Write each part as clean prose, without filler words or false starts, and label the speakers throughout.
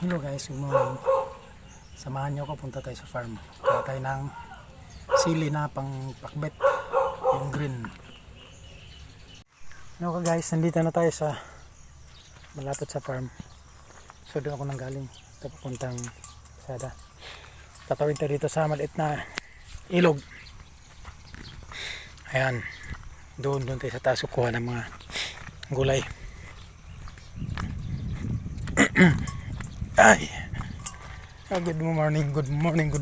Speaker 1: Hello guys, good morning. Samahan nyo ako, punta tayo sa farm. Kaya tayo ng sili na pang pakbet, yung green. Hello guys, nandito na tayo sa malapit sa farm. So doon ako nang galing. Ito papuntang sada. Tatawid tayo dito sa maliit na ilog. Ayan, doon tayo sa taas kukuha ng mga gulay. Ay, good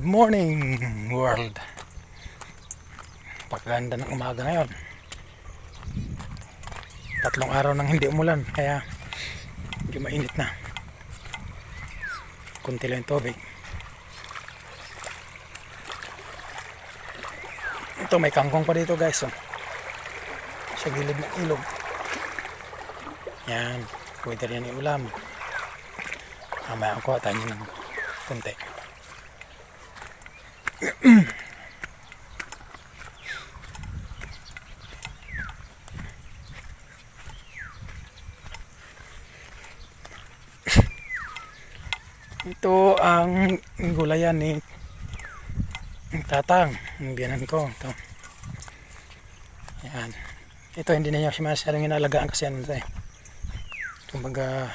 Speaker 1: morning world. Paganda ng umaga ngayon. 3 araw nang hindi umulan, kaya medyo mainit na. Kunti lang yung tubig. Ito, may kangkong pa dito guys, oh. Sa gilid ng ilog. Yan, pwede rin yung ulam. Mamaya ako tayo ng kunti. Ito ang gulayan ni Tatang, ang biyanan ko. Ito. Yan. Ito hindi na niya masyadong inalagaan kasi ano ito eh. Kumbaga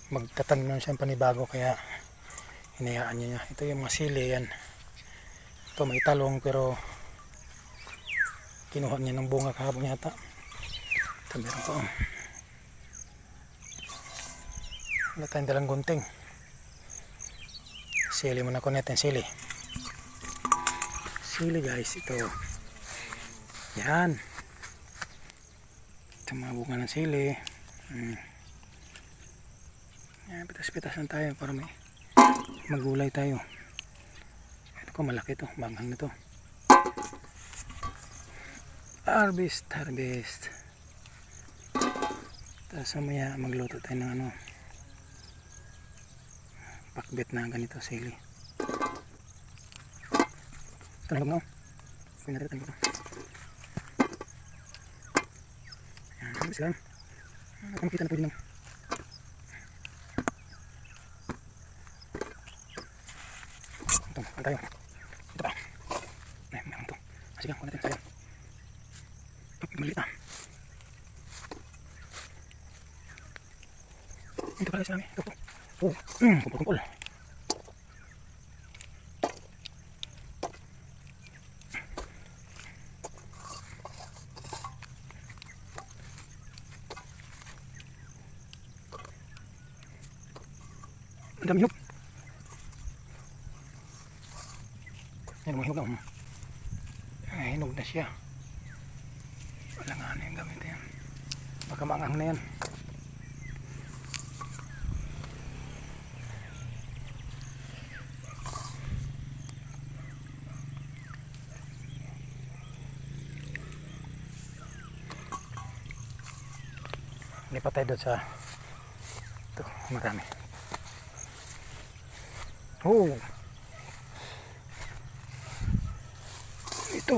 Speaker 1: magtatanim na siya panibago, kaya hinayaan niya. Ito yung mga sili yan. Ito may talong pero kinuha niya ng bunga kahapon yata. Ito meron ko. Wala tayong dalang gunting. Sili muna ko natin, sili. Sili guys, ito. Yan. Ito mga bunga ng sili. Yan, pitas-pitas lang tayo para may magulay tayo. Ito ko, malaki to, manghang na to. Harvest. Tapos mamaya magluto tayo ng ano, pakbet na ganito, sili. Ito na lang, no? Pwede natin ito. Yan, harvest lang. Makita na pwede lang. Ito, tayo. Ito pa. Ay, meron ito. Sige, kuha natin. Sige. Maliit na. Ito pala sa amin. Ito po. Kumpul. Ang dami hinog. Yan, mga hinog na. Ay, hinog na siya. Wala nga ano yung gamit yan. Baka maangang na yan. Lipat tayo doon sa ito, marami. Oh, ito.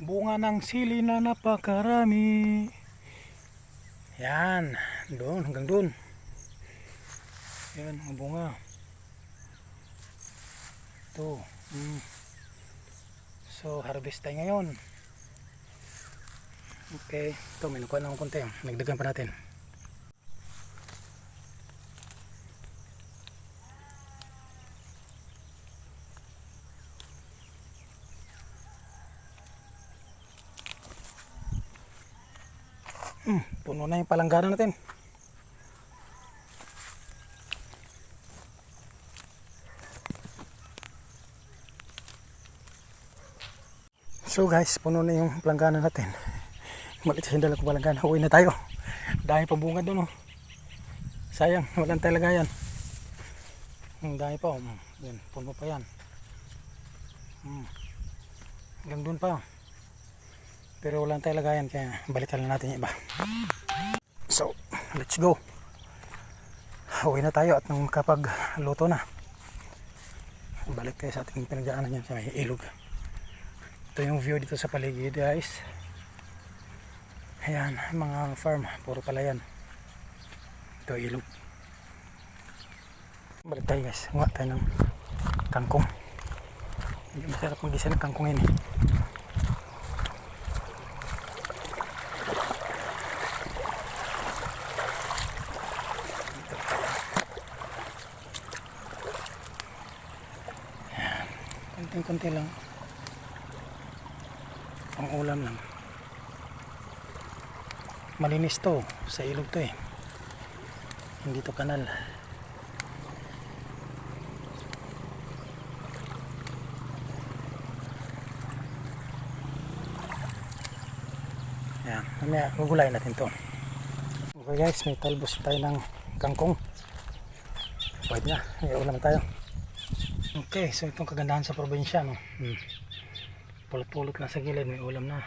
Speaker 1: Bunga ng sili na napakarami. Yan, doon hanggang doon. Yan ang bunga. Ito. So harvest tayo ngayon. Okay, ito may nakuha na akong konti. Nagdagan pa natin. Puno na yung palanggana natin. So guys, puno na yung palanggana natin. Malit sa sandal ko palanggana. Uwi na tayo. Dahil pa bunga doon, oh. Sayang, walang talaga yan. Dahil pa, oh. Yan, puno pa yan. Hanggang doon pa. Pero walang tayong lagayan kaya balikan na natin yung iba. So, let's go. Uwi na tayo at nung kapag luto na, balik tayo sa ating pinagdaanan yan sa may ilog. Ito yung view dito sa paligid guys. Ayan, mga farm, puro palayan. Ito ilog. Balik tayo guys, nguha tayo ng kangkong. Masarap mag-isa ng kangkong yun eh. Konti lang, ang ulam lang. Malinis to, sa ilog to eh, hindi to kanal. Yan, mamaya gugulayin natin to. Okay guys, may talbos tayo ng kangkong. Pwede na, may ulam tayo. Okay, so itong kagandahan sa probinsya, no? Pulot-pulot na sa gilid, may ulam na.